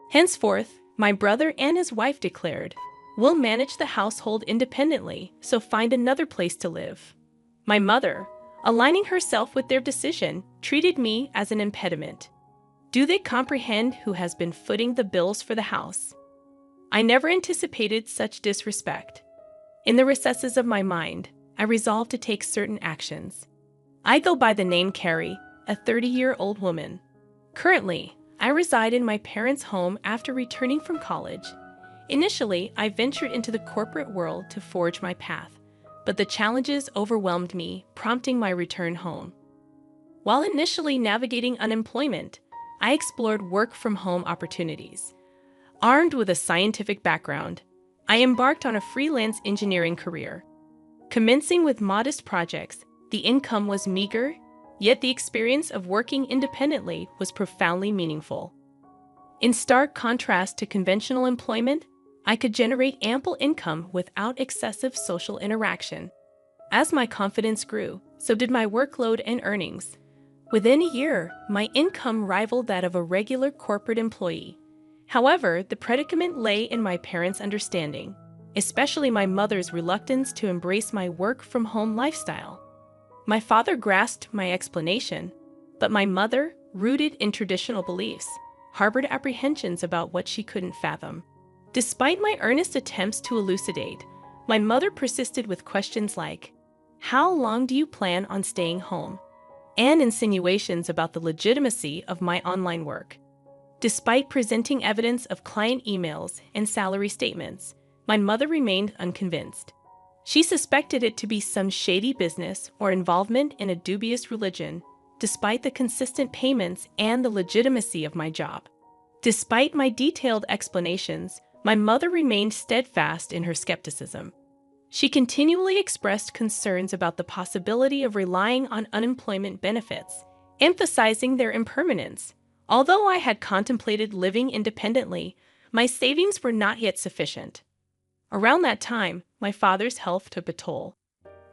Henceforth, my brother and his wife declared, "We'll manage the household independently, so find another place to live." My mother, aligning herself with their decision, treated me as an impediment. Do they comprehend who has been footing the bills for the house? I never anticipated such disrespect. In the recesses of my mind, I resolved to take certain actions. I go by the name Carrie, a 30-year-old woman. Currently, I reside in my parents' home after returning from college. Initially, I ventured into the corporate world to forge my path, but the challenges overwhelmed me, prompting my return home. While initially navigating unemployment, I explored work-from-home opportunities. Armed with a scientific background, I embarked on a freelance engineering career. Commencing with modest projects, the income was meager, yet the experience of working independently was profoundly meaningful. In stark contrast to conventional employment, I could generate ample income without excessive social interaction. As my confidence grew, so did my workload and earnings. Within a year, my income rivaled that of a regular corporate employee. However, the predicament lay in my parents' understanding, especially my mother's reluctance to embrace my work-from-home lifestyle. My father grasped my explanation, but my mother, rooted in traditional beliefs, harbored apprehensions about what she couldn't fathom. Despite my earnest attempts to elucidate, my mother persisted with questions like, "How long do you plan on staying home?" and insinuations about the legitimacy of my online work. Despite presenting evidence of client emails and salary statements, my mother remained unconvinced. She suspected it to be some shady business or involvement in a dubious religion, despite the consistent payments and the legitimacy of my job. Despite my detailed explanations, my mother remained steadfast in her skepticism. She continually expressed concerns about the possibility of relying on unemployment benefits, emphasizing their impermanence. Although I had contemplated living independently, my savings were not yet sufficient. Around that time, my father's health took a toll,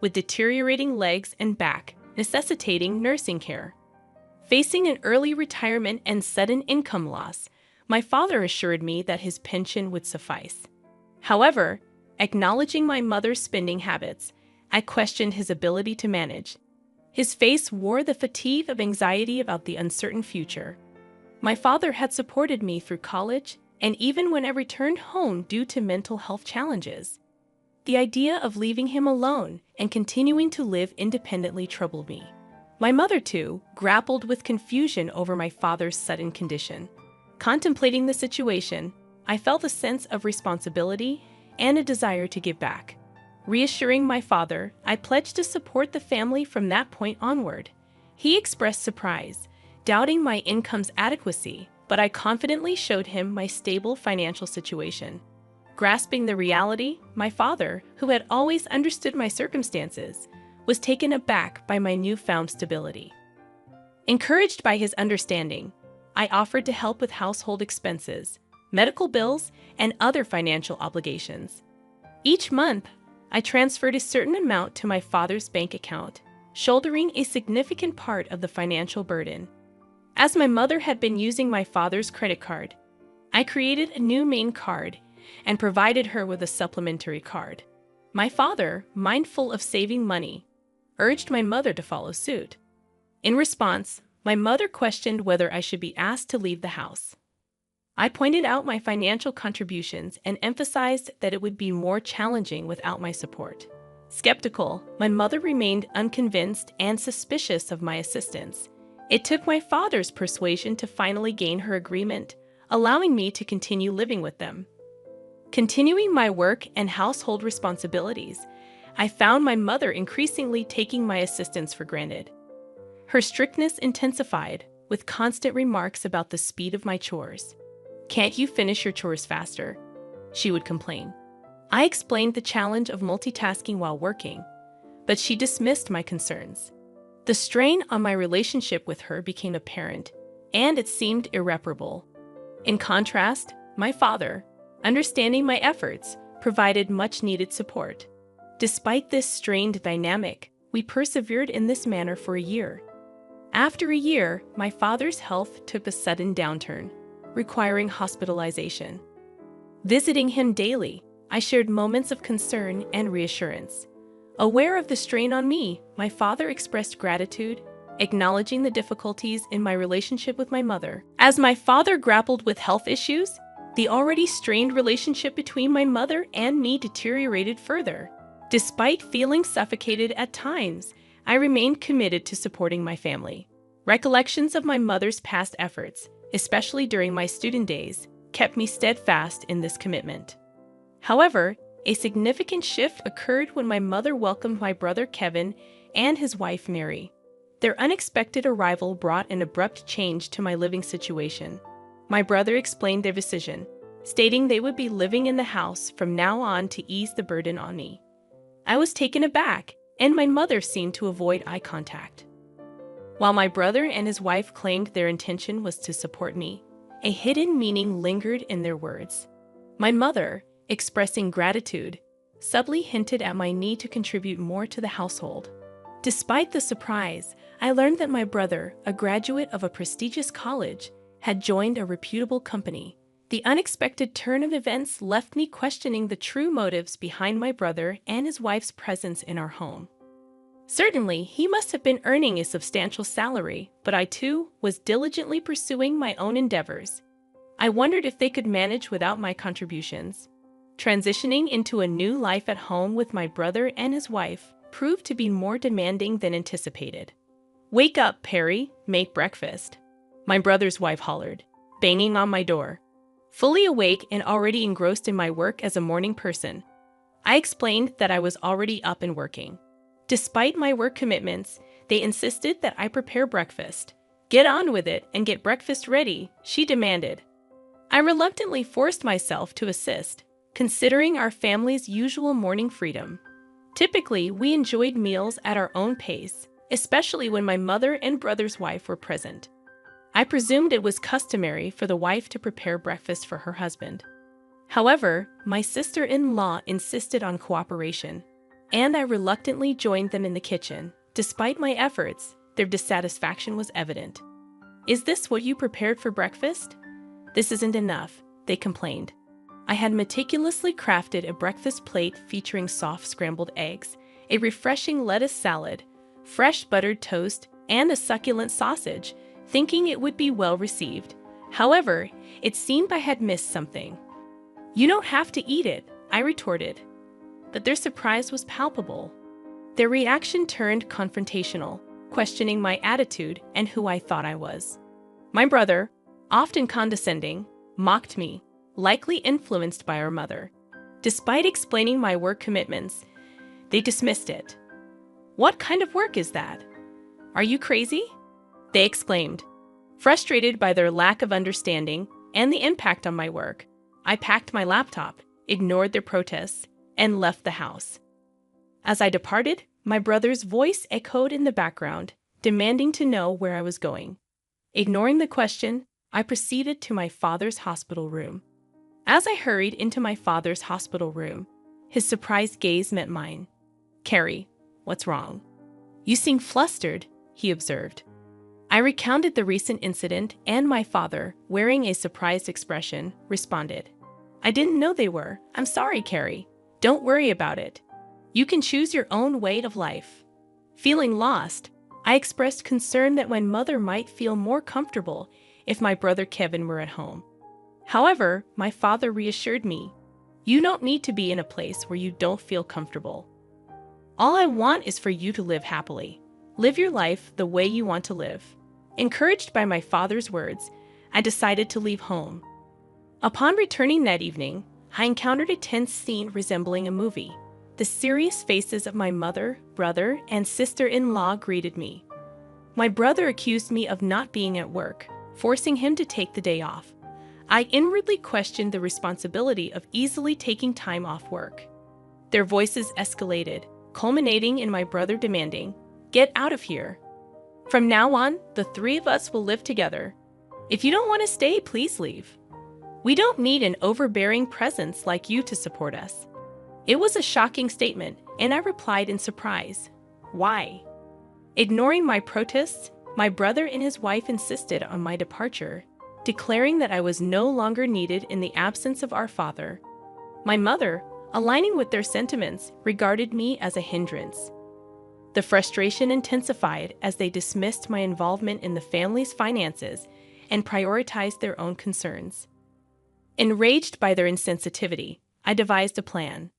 with deteriorating legs and back necessitating nursing care. Facing an early retirement and sudden income loss, my father assured me that his pension would suffice. However, acknowledging my mother's spending habits, I questioned his ability to manage. His face wore the fatigue of anxiety about the uncertain future. My father had supported me through college and even when I returned home due to mental health challenges. The idea of leaving him alone and continuing to live independently troubled me. My mother, too, grappled with confusion over my father's sudden condition. Contemplating the situation, I felt a sense of responsibility and a desire to give back. Reassuring my father, I pledged to support the family from that point onward. He expressed surprise, doubting my income's adequacy, but I confidently showed him my stable financial situation. Grasping the reality, my father, who had always understood my circumstances, was taken aback by my newfound stability. Encouraged by his understanding, I offered to help with household expenses, medical bills, and other financial obligations. Each month, I transferred a certain amount to my father's bank account, shouldering a significant part of the financial burden. As my mother had been using my father's credit card, I created a new main card and provided her with a supplementary card. My father, mindful of saving money, urged my mother to follow suit. In response, my mother questioned whether I should be asked to leave the house. I pointed out my financial contributions and emphasized that it would be more challenging without my support. Skeptical, my mother remained unconvinced and suspicious of my assistance. It took my father's persuasion to finally gain her agreement, allowing me to continue living with them. Continuing my work and household responsibilities, I found my mother increasingly taking my assistance for granted. Her strictness intensified, with constant remarks about the speed of my chores. "Can't you finish your chores faster?" she would complain. I explained the challenge of multitasking while working, but she dismissed my concerns. The strain on my relationship with her became apparent, and it seemed irreparable. In contrast, my father, understanding my efforts, provided much-needed support. Despite this strained dynamic, we persevered in this manner for a year. After a year, my father's health took a sudden downturn. requiring hospitalization. Visiting him daily, I shared moments of concern and reassurance. Aware of the strain on me, my father expressed gratitude, acknowledging the difficulties in my relationship with my mother. As my father grappled with health issues, the already strained relationship between my mother and me deteriorated further. Despite feeling suffocated at times, I remained committed to supporting my family. Recollections of my mother's past efforts, especially during my student days, kept me steadfast in this commitment. However, a significant shift occurred when my mother welcomed my brother Kevin and his wife Mary. Their unexpected arrival brought an abrupt change to my living situation. My brother explained their decision, stating they would be living in the house from now on to ease the burden on me. I was taken aback, and my mother seemed to avoid eye contact. While my brother and his wife claimed their intention was to support me, a hidden meaning lingered in their words. My mother, expressing gratitude, subtly hinted at my need to contribute more to the household. Despite the surprise, I learned that my brother, a graduate of a prestigious college, had joined a reputable company. The unexpected turn of events left me questioning the true motives behind my brother and his wife's presence in our home. Certainly, he must have been earning a substantial salary, but I too was diligently pursuing my own endeavors. I wondered if they could manage without my contributions. Transitioning into a new life at home with my brother and his wife proved to be more demanding than anticipated. "Wake up, Perry, make breakfast," my brother's wife hollered, banging on my door. Fully awake and already engrossed in my work as a morning person, I explained that I was already up and working. Despite my work commitments, they insisted that I prepare breakfast. "Get on with it and get breakfast ready," she demanded. I reluctantly forced myself to assist, considering our family's usual morning freedom. Typically, we enjoyed meals at our own pace, especially when my mother and brother's wife were present. I presumed it was customary for the wife to prepare breakfast for her husband. However, my sister-in-law insisted on cooperation, and I reluctantly joined them in the kitchen. Despite my efforts, their dissatisfaction was evident. "Is this what you prepared for breakfast?" "This isn't enough," they complained. I had meticulously crafted a breakfast plate featuring soft scrambled eggs, a refreshing lettuce salad, fresh buttered toast, and a succulent sausage, thinking it would be well received. However, it seemed I had missed something. "You don't have to eat it," I retorted. But their surprise was palpable. Their reaction turned confrontational, questioning my attitude and who I thought I was. My brother, often condescending, mocked me, likely influenced by our mother. Despite explaining my work commitments, they dismissed it. "What kind of work is that? Are you crazy?" they exclaimed. Frustrated by their lack of understanding and the impact on my work, I packed my laptop, ignored their protests, and left the house. As I departed, my brother's voice echoed in the background, demanding to know where I was going. Ignoring the question, I proceeded to my father's hospital room. As I hurried into my father's hospital room, his surprised gaze met mine. "Carrie, what's wrong? You seem flustered," he observed. I recounted the recent incident, and my father, wearing a surprised expression, responded, "I didn't know they were. I'm sorry, Carrie. Don't worry about it. You can choose your own way of life." Feeling lost, I expressed concern that my mother might feel more comfortable if my brother Kevin were at home. However, my father reassured me, "You don't need to be in a place where you don't feel comfortable. All I want is for you to live happily. Live your life the way you want to live." Encouraged by my father's words, I decided to leave home. Upon returning that evening, I encountered a tense scene resembling a movie. The serious faces of my mother, brother, and sister-in-law greeted me. My brother accused me of not being at work, forcing him to take the day off. I inwardly questioned the responsibility of easily taking time off work. Their voices escalated, culminating in my brother demanding, "Get out of here. From now on, the three of us will live together. If you don't want to stay, please leave. We don't need an overbearing presence like you to support us." It was a shocking statement, and I replied in surprise, "Why?" Ignoring my protests, my brother and his wife insisted on my departure. declaring that I was no longer needed in the absence of our father. My mother, aligning with their sentiments, regarded me as a hindrance. The frustration intensified as they dismissed my involvement in the family's finances and prioritized their own concerns. Enraged by their insensitivity, I devised a plan.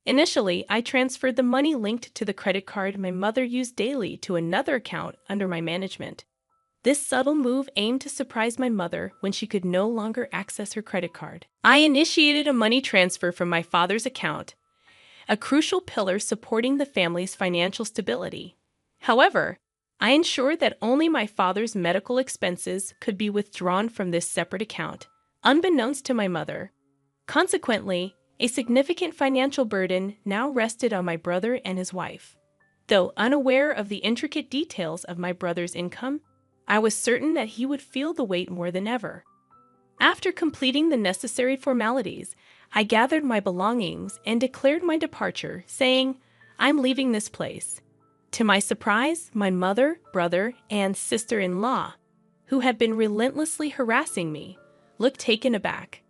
Initially, I transferred the money linked to the credit card my mother used daily to another account under my management. This subtle move aimed to surprise my mother when she could no longer access her credit card. I initiated a money transfer from my father's account, a crucial pillar supporting the family's financial stability. However, I ensured that only my father's medical expenses could be withdrawn from this separate account, unbeknownst to my mother. Consequently, a significant financial burden now rested on my brother and his wife. Though unaware of the intricate details of my brother's income, I was certain that he would feel the weight more than ever. After completing the necessary formalities, I gathered my belongings and declared my departure, saying, "I'm leaving this place." To my surprise, my mother, brother, and sister-in-law, who had been relentlessly harassing me, looked taken aback.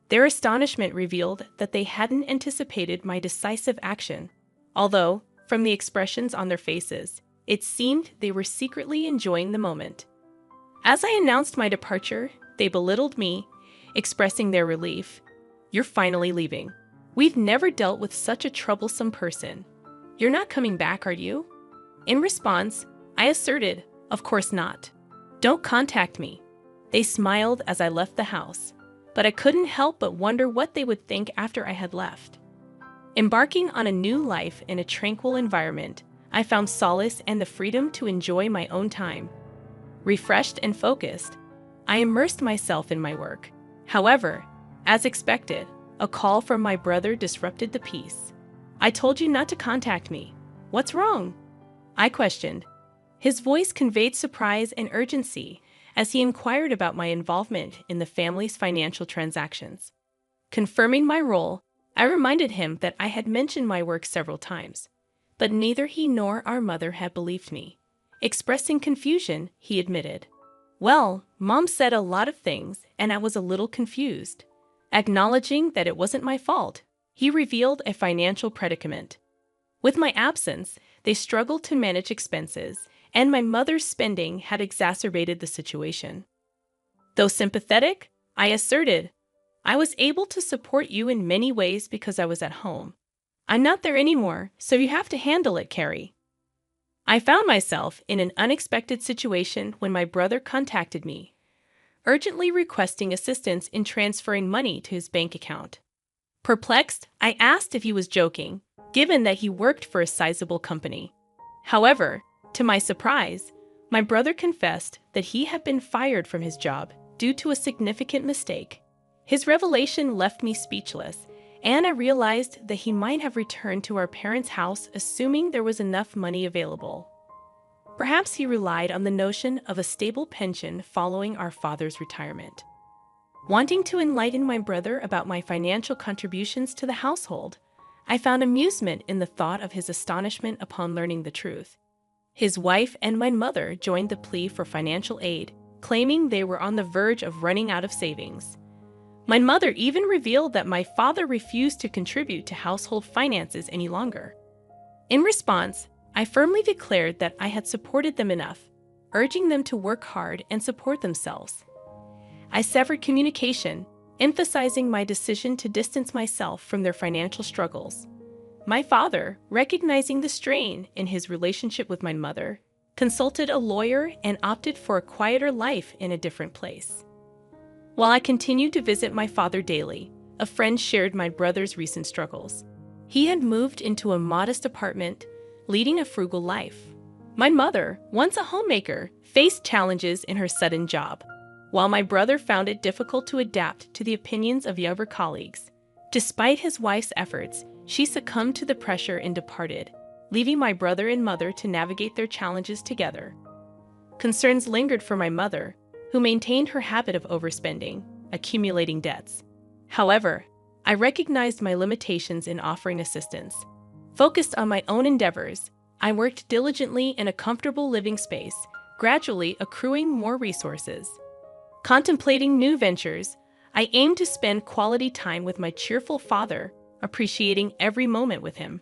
Their astonishment revealed that they hadn't anticipated my decisive action, although, from the expressions on their faces, it seemed they were secretly enjoying the moment. As I announced my departure, they belittled me, expressing their relief. "You're finally leaving. We've never dealt with such a troublesome person. You're not coming back, are you?" In response, I asserted, "Of course not. Don't contact me." They smiled as I left the house, but I couldn't help but wonder what they would think after I had left. Embarking on a new life in a tranquil environment, I found solace and the freedom to enjoy my own time. Refreshed and focused, I immersed myself in my work. However, as expected, a call from my brother disrupted the peace. "I told you not to contact me. What's wrong?" I questioned. His voice conveyed surprise and urgency as he inquired about my involvement in the family's financial transactions. Confirming my role, I reminded him that I had mentioned my work several times, but neither he nor our mother had believed me. Expressing confusion, he admitted, "Well, Mom said a lot of things, and I was a little confused." Acknowledging that it wasn't my fault, he revealed a financial predicament. With my absence, they struggled to manage expenses, and my mother's spending had exacerbated the situation. Though sympathetic, I asserted, "I was able to support you in many ways because I was at home. I'm not there anymore, so you have to handle it, Carrie." I found myself in an unexpected situation when my brother contacted me, urgently requesting assistance in transferring money to his bank account. Perplexed, I asked if he was joking, given that he worked for a sizable company. However, to my surprise, my brother confessed that he had been fired from his job due to a significant mistake. His revelation left me speechless, and I realized that he might have returned to our parents' house assuming there was enough money available. Perhaps he relied on the notion of a stable pension following our father's retirement. Wanting to enlighten my brother about my financial contributions to the household, I found amusement in the thought of his astonishment upon learning the truth. His wife and my mother joined the plea for financial aid, claiming they were on the verge of running out of savings. My mother even revealed that my father refused to contribute to household finances any longer. In response, I firmly declared that I had supported them enough, urging them to work hard and support themselves. I severed communication, emphasizing my decision to distance myself from their financial struggles. My father, recognizing the strain in his relationship with my mother, consulted a lawyer and opted for a quieter life in a different place. While I continued to visit my father daily, a friend shared my brother's recent struggles. He had moved into a modest apartment, leading a frugal life. My mother, once a homemaker, faced challenges in her sudden job, while my brother found it difficult to adapt to the opinions of younger colleagues. Despite his wife's efforts, she succumbed to the pressure and departed, leaving my brother and mother to navigate their challenges together. Concerns lingered for my mother, who maintained her habit of overspending, accumulating debts. However, I recognized my limitations in offering assistance. Focused on my own endeavors, I worked diligently in a comfortable living space, gradually accruing more resources. Contemplating new ventures, I aim to spend quality time with my cheerful father, appreciating every moment with him.